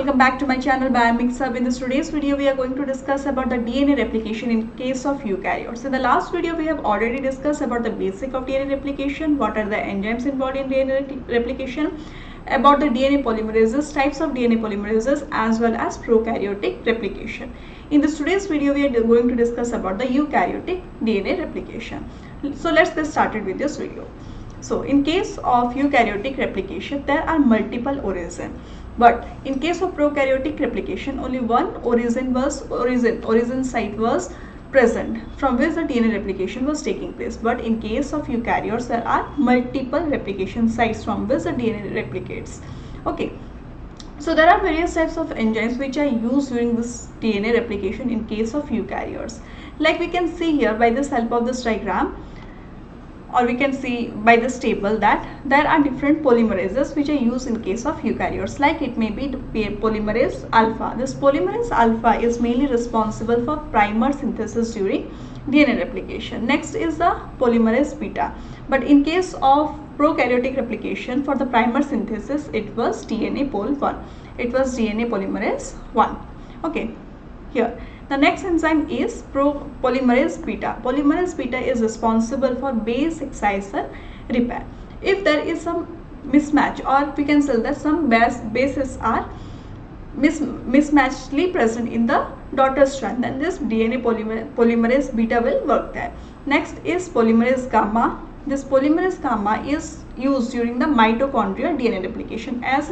welcome back to my channel Biomixup. In this today's video we are going to discuss about the DNA replication in case of eukaryotes. In the last video we have already discussed about the basic of DNA replication, what are the enzymes involved in DNA replication, about the DNA polymerases, types of DNA polymerases, as well as prokaryotic replication. In this today's video we are going to discuss about the eukaryotic DNA replication. So let's get started with this video. So in case of eukaryotic replication there are multiple origins, but in case of prokaryotic replication only one origin site was present from which the DNA replication was taking place. But in case of eukaryotes there are multiple replication sites from which the DNA replicates. Okay, so there are various types of enzymes which are used during this DNA replication in case of eukaryotes. Like we can see here by this help of this diagram, or we can see by this table that there are different polymerases which are used in case of eukaryotes. Like it may be polymerase alpha. This polymerase alpha is mainly responsible for primer synthesis during DNA replication. Next is the polymerase beta, but in case of prokaryotic replication for the primer synthesis it was DNA pol 1. It was DNA polymerase 1. Okay, here the next enzyme is polymerase beta. Polymerase beta is responsible for base excision repair. If there is some mismatch, or we can say that some bases are mismatchedly present in the daughter strand, then this DNA polymerase beta will work there. Next is polymerase gamma. This polymerase gamma is used during the mitochondrial DNA replication. As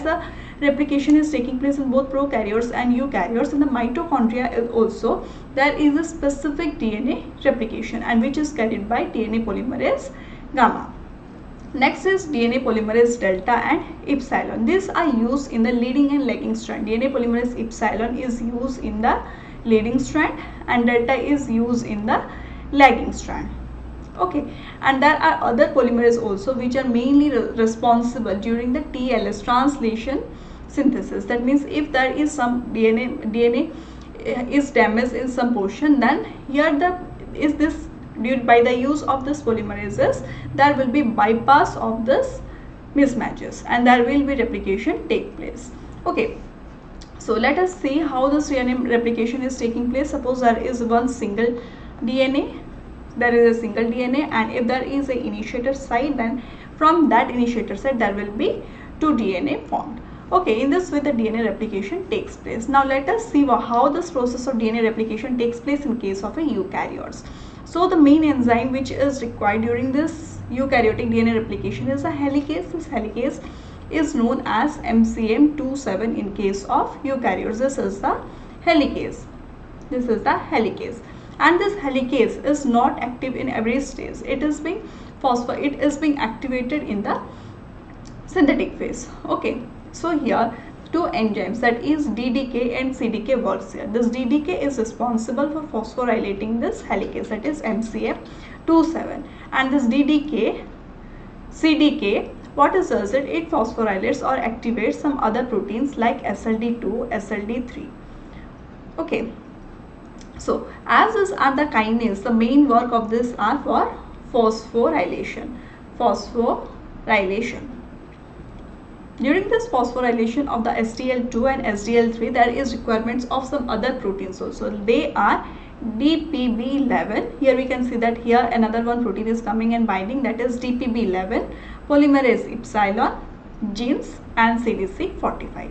the replication is taking place in both prokaryotes and eukaryotes, in the mitochondria also there is a specific DNA replication and which is carried by DNA polymerase gamma. Next is DNA polymerase delta and epsilon. These are used in the leading and lagging strand. DNA polymerase epsilon is used in the leading strand and delta is used in the lagging strand. Okay, and there are other polymerases also which are mainly responsible during the TLS, translation synthesis. That means if there is some DNA is damaged in some portion, then here by the use of this polymerases there will be bypass of this mismatches and there will be replication take place. Okay, so let us see how this DNA replication is taking place. Suppose there is one single DNA. There is a single DNA, and if there is an initiator site, then from that initiator site there will be two DNA formed. Okay, in this way the DNA replication takes place. Now let us see how this process of DNA replication takes place in case of a eukaryotes. So the main enzyme which is required during this eukaryotic DNA replication is a helicase. This helicase is known as MCM27 in case of eukaryotes. This is the helicase. This is the helicase. And this helicase is not active in every stage. It is being activated in the synthetic phase. Okay, so here two enzymes, that is DDK and CDK, works here. This DDK is responsible for phosphorylating this helicase, that is MCM27, and this CDK, what it does it phosphorylates or activates some other proteins like SLD2, SLD3. Okay, so as is are the kinase, the main work of this are for phosphorylation. During this phosphorylation of the SDL2 and SDL3 there is requirements of some other proteins also. They are DPB11. Here we can see that here another one protein is coming and binding, that is DPB11, polymerase epsilon, genes, and CDC45.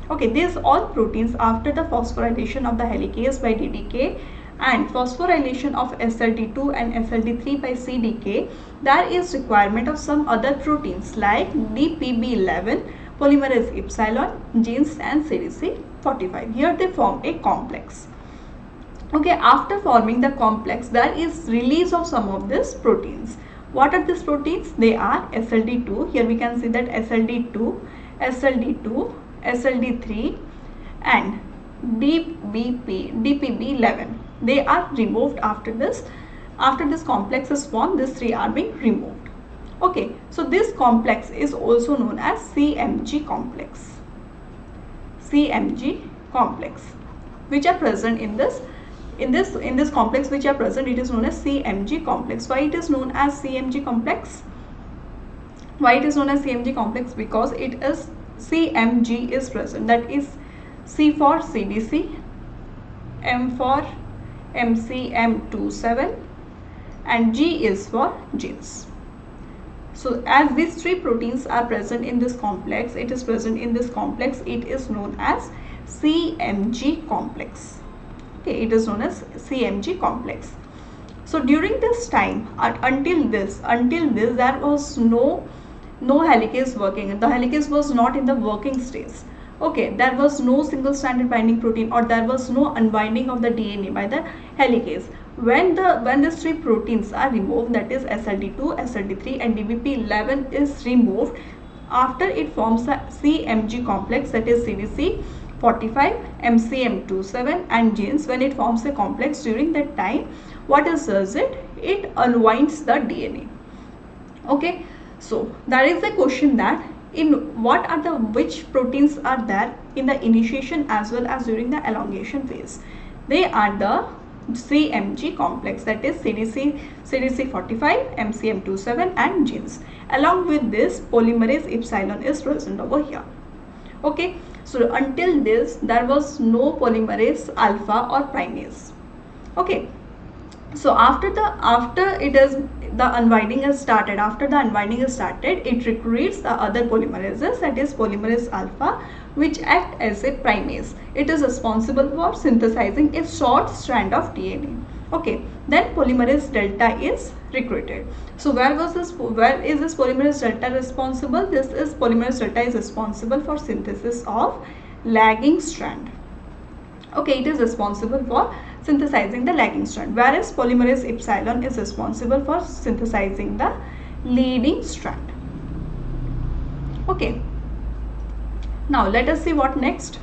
Okay, these all proteins after the phosphorylation of the helicase by DDK and phosphorylation of SLD2 and SLD3 by CDK, there is requirement of some other proteins like DPB11, polymerase epsilon, genes, and CDC45. Here they form a complex. Okay, after forming the complex there is release of some of these proteins. What are these proteins? They are SLD2. Here we can see that SLD2, SLD3 and DPB11. They are removed after this complex is formed. These three are being removed. Okay, so this complex is also known as CMG complex. CMG complex, which are present in this complex, which are present, it is known as CMG complex. Why it is known as CMG complex? Why it is known as CMG complex? Because it is CMG is present, that is C for CDC, M for MCM27 and G is for genes. So as these three proteins are present in this complex, it is known as CMG complex. Okay, it is known as CMG complex. So during this time, until this there was no helicase working. The helicase was not in the working stage. Okay, there was no single stranded binding protein, or there was no unbinding of the DNA by the helicase. When these three proteins are removed, that is SLD2, SLD3 and DBP11 is removed, after it forms a CMG complex, that is CDC45, MCM27 and genes. When it forms a complex, during that time, what does it? It unwinds the DNA. Okay, so there is a question that which proteins are there in the initiation as well as during the elongation phase. They are the CMG complex, that is CDC45, MCM27 and genes. Along with this, polymerase epsilon is present over here. Okay, so until this there was no polymerase alpha or primase. Okay, so after the unwinding is started, it recruits the other polymerases, that is polymerase alpha, which act as a primase. It is responsible for synthesizing a short strand of DNA. Okay, then polymerase delta is recruited. So where is this polymerase delta responsible? Polymerase delta is responsible for synthesis of lagging strand. Okay, it is responsible for synthesizing the lagging strand, whereas polymerase epsilon is responsible for synthesizing the leading strand. Okay, now let us see what next.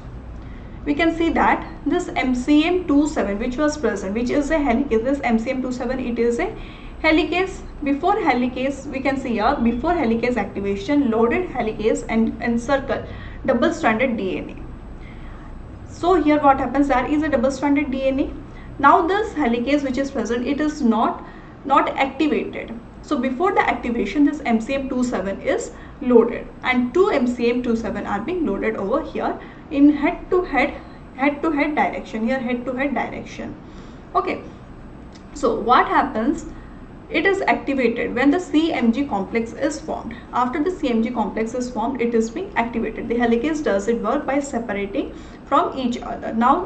We can see that this MCM27, which was present, which is a helicase, this MCM27, it is a helicase. Before helicase, we can see here, before helicase activation, loaded helicase and encircle double stranded DNA. So here what happens, there is a double stranded DNA. Now this helicase which is present, it is not activated. So before the activation, this MCM27 is loaded, and two MCM27 are being loaded over here in head to head direction. Here head to head direction. Okay, so what happens? It is activated when the CMG complex is formed. After the CMG complex is formed, it is being activated. The helicase does its work by separating from each other. Now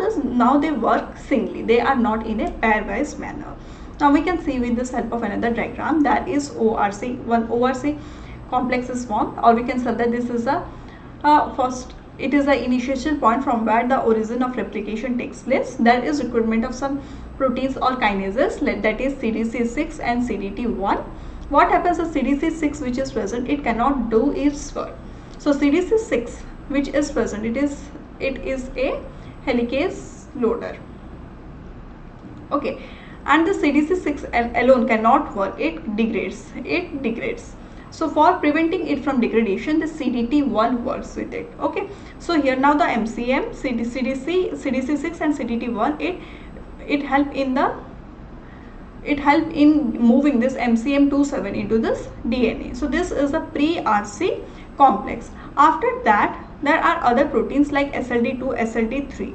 they work singly. They are not in a pairwise manner. Now we can see with the help of another diagram, that is ORC. One ORC complex is formed, or we can say that this is a first. It is the initiation point from where the origin of replication takes place. There is recruitment of some proteins or kinases, that is CDC6 and CDT1. What happens to CDC6 which is present? It cannot do its work. So CDC6 which is present, it is a helicase loader. Okay, and the CDC6 alone cannot work. It degrades. So for preventing it from degradation, the CDT1 works with it. Okay, so here now the MCM, CDC6 and CDT1, it help in moving this MCM27 into this DNA. So this is a pre-RC complex. After that, there are other proteins like SLD2, SLD3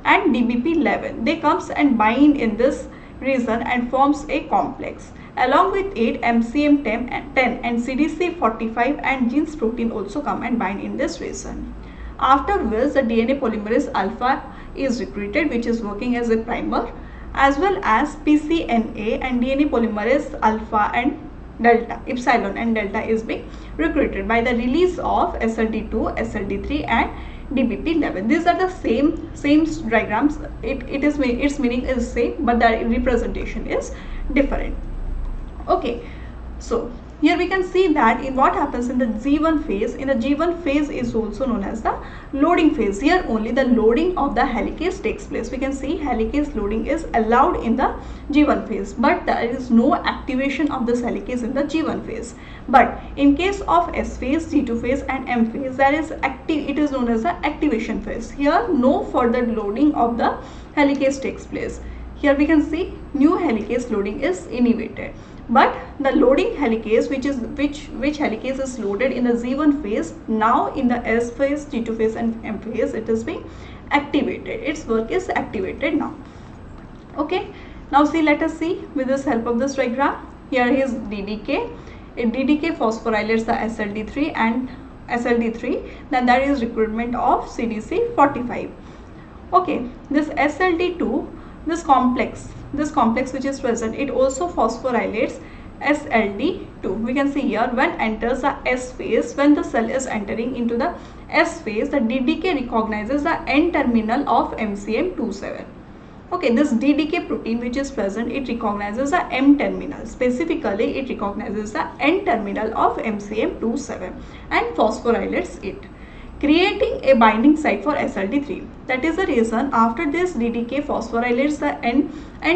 and DBP11. They comes and bind in this region and forms a complex. Along with it, MCM10 and CDC45 and genes protein also come and bind in this region. After which, the DNA polymerase alpha is recruited, which is working as a primer, as well as pCNA and DNA polymerase alpha and delta, epsilon and delta is being recruited by the release of SLD2, SLD3 and DBP11. These are the same diagrams. Its meaning is same, but the representation is different. Okay, so here we can see that in what happens in the G1 phase. In the G1 phase is also known as the loading phase. Here only the loading of the helicase takes place. We can see helicase loading is allowed in the G1 phase, but there is no activation of this helicase in the G1 phase. But in case of S phase, G2 phase and M phase, there is it is known as the activation phase. Here no further loading of the helicase takes place. Here we can see new helicase loading is initiated. But the loading helicase, which helicase is loaded in the Z1 phase, now in the S phase, T2 phase and M phase, it is being activated. Its work is activated now. Okay, now let us see with this help of this diagram. Here is DDK. If DDK phosphorylates the SLD3 and SLD3, then there is recruitment of CDC45. Okay, this SLD2, this complex which is present, it also phosphorylates SLD2. We can see here, when enters the S phase, when the cell is entering into the S phase, the DDK recognizes the N terminal of MCM27. Okay, this DDK protein which is present, it recognizes the M terminal. Specifically, it recognizes the N terminal of MCM27 and phosphorylates it, creating a binding site for SLD3. That is the reason after this DDK phosphorylates the N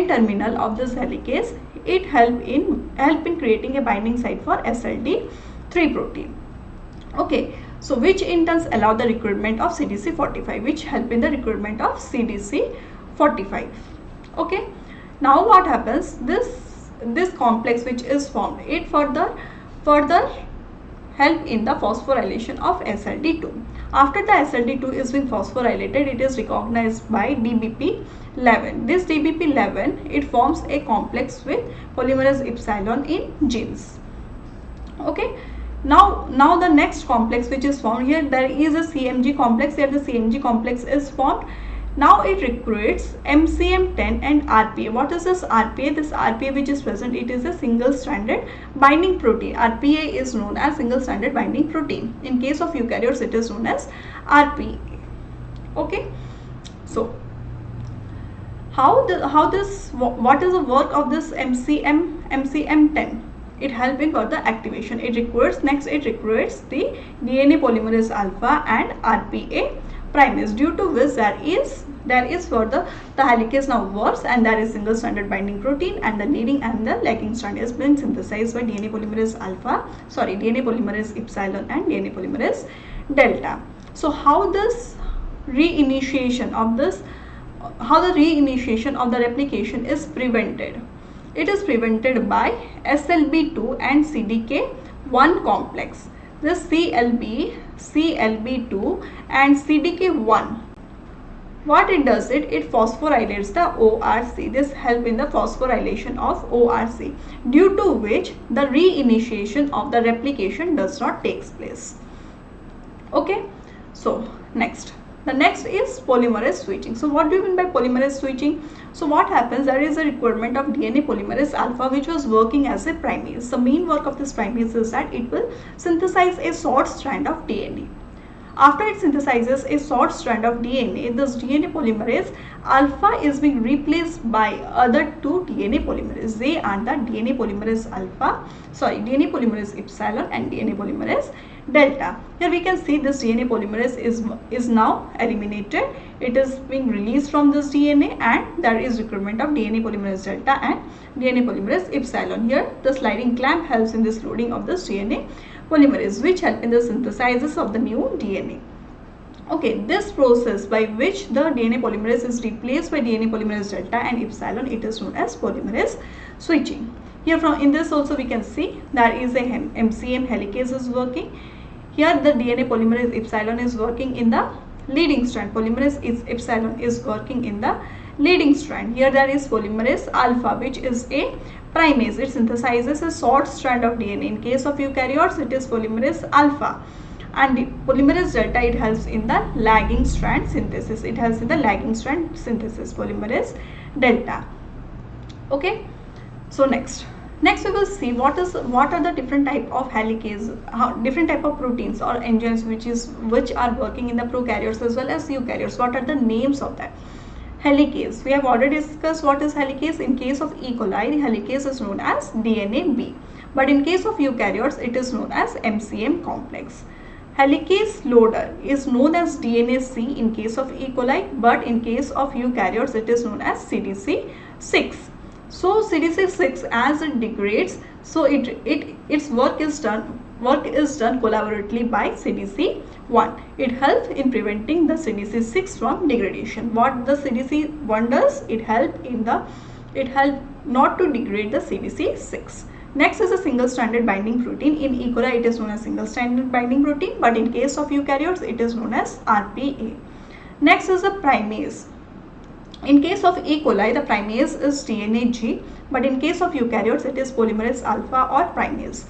terminal of this helicase, it help in creating a binding site for SLD3 protein. Okay, so which in turn allow the recruitment of CDC45, which help in the recruitment of CDC45. Okay, now what happens, this complex which is formed, it further help in the phosphorylation of SLD2. After the SLD2 is being phosphorylated, it is recognized by DBP11. This DBP11, it forms a complex with polymerase epsilon in genes. Okay, now the next complex which is formed, here there is a CMG complex. Here the CMG complex is formed. Now it recruits MCM10 and RPA. What is this RPA? This RPA which is present, it is a single stranded binding protein. RPA is known as single stranded binding protein. In case of eukaryotes, it is known as RPA. Okay, so what is the work of this MCM10? It helps in further activation. It recruits the DNA polymerase alpha and RPA primase, due to which there is further the helicase now works, and there is single stranded binding protein, and the leading and the lagging strand is being synthesized by DNA polymerase epsilon and DNA polymerase delta. So how the reinitiation of the replication is prevented? It is prevented by SLB2 and CDK1 complex. This CLB2 and CDK1, what it does, it phosphorylates the ORC. This help in the phosphorylation of ORC, due to which the reinitiation of the replication does not take place. Okay, so the next is polymerase switching. So what do you mean by polymerase switching? So what happens, there is a requirement of DNA polymerase alpha which was working as a primase. The main work of this primase is that it will synthesize a short strand of DNA. After it synthesizes a short strand of DNA, this DNA polymerase alpha is being replaced by other two DNA polymerase. They are the DNA polymerase epsilon and DNA polymerase delta. Here we can see this DNA polymerase is now eliminated. It is being released from this DNA, and there is recruitment of DNA polymerase delta and DNA polymerase epsilon. Here the sliding clamp helps in this loading of this DNA polymerase, which help in the synthesis of the new DNA. Okay, this process by which the DNA polymerase is replaced by DNA polymerase delta and epsilon, it is known as polymerase switching. Here in this also we can see there is a MCM helicase is working. Here the DNA polymerase epsilon is working in the leading strand. Polymerase epsilon is working in the leading strand. Here there is polymerase alpha, which is a primase. It synthesizes a short strand of DNA. In case of eukaryotes, it is polymerase alpha. And the polymerase delta, it helps in the lagging strand synthesis. Polymerase delta. Okay. So next we will see what are the different type of helicase, different type of proteins or enzymes which are working in the prokaryotes as well as eukaryotes. What are the names of that? Helicase, we have already discussed what is helicase. In case of E. coli, helicase is known as DNA-B, but in case of eukaryotes, it is known as MCM complex. Helicase loader is known as DNA-C in case of E. coli, but in case of eukaryotes, it is known as CDC6. So CDC6, as it degrades, so its work is done collaboratively by CDC1. It helps in preventing the CDC6 from degradation. What the CDC1 does, it help not to degrade the CDC6. Next is a single-stranded binding protein. In E. coli, it is known as single-stranded binding protein, but in case of eukaryotes, it is known as RPA. Next is a primase. In case of E. coli, the primase is DNA G, but in case of eukaryotes, it is polymerase alpha or primase.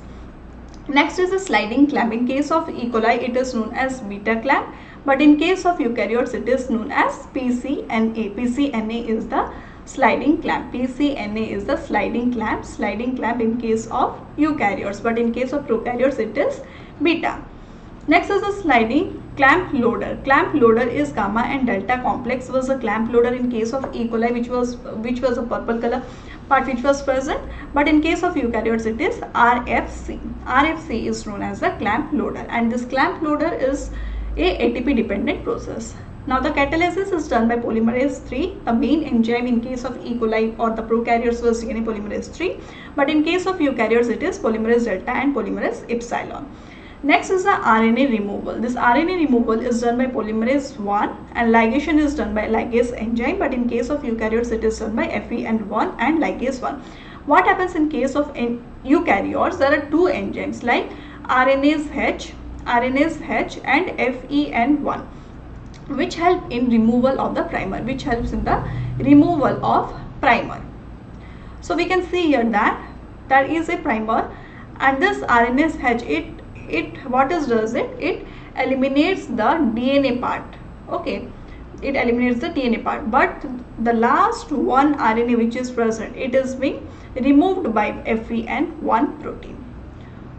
Next is a sliding clamp. In case of E. coli, it is known as beta clamp, but in case of eukaryotes, it is known as PCNA. PCNA is the sliding clamp. PCNA is the sliding clamp. Sliding clamp in case of eukaryotes, but in case of prokaryotes, it is beta. Next is the sliding clamp loader. Clamp loader is gamma and delta complex was a clamp loader in case of E. coli, which was a purple color part which was present, but in case of eukaryotes it is RFC. RFC is known as the clamp loader, and this clamp loader is a ATP dependent process. Now the catalysis is done by polymerase 3. The main enzyme in case of E. coli or the prokaryotes was DNA polymerase 3, but in case of eukaryotes it is polymerase delta and polymerase epsilon. Next is the RNA removal. This RNA removal is done by polymerase 1 and ligation is done by ligase enzyme, but in case of eukaryotes it is done by FEN1 and ligase 1. What happens in case of eukaryotes? There are two enzymes like RNase H and FEN1, which help in removal of the primer, So we can see here that there is a primer, and this RNase H, it eliminates the DNA part. Okay, it eliminates the DNA part, but the last one RNA which is present, it is being removed by FEN1 protein.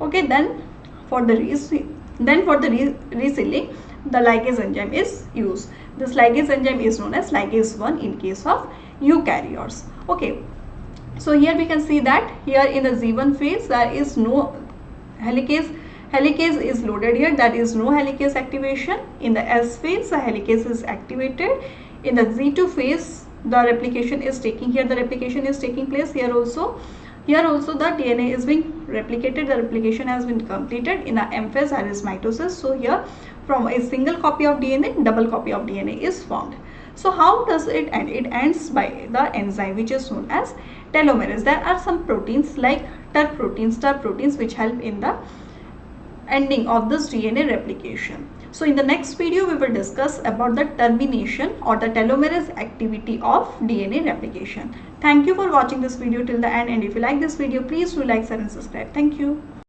Okay, then for the resealing, the ligase enzyme is used. This ligase enzyme is known as ligase 1 in case of eukaryotes. Okay, so here we can see that here in the Z1 phase there is no helicase is loaded here, that is no helicase activation. In the S phase the helicase is activated. In the Z2 phase the replication is taking place. Here also the DNA is being replicated, the replication has been completed. In the M phase there is mitosis. So here from a single copy of DNA, double copy of DNA is formed. So how does it end? It ends by the enzyme which is known as telomerase. There are some proteins like TER proteins which help in the ending of this DNA replication. So in the next video we will discuss about the termination or the telomerase activity of DNA replication. Thank you for watching this video till the end, and if you like this video please do like, share and subscribe. Thank you.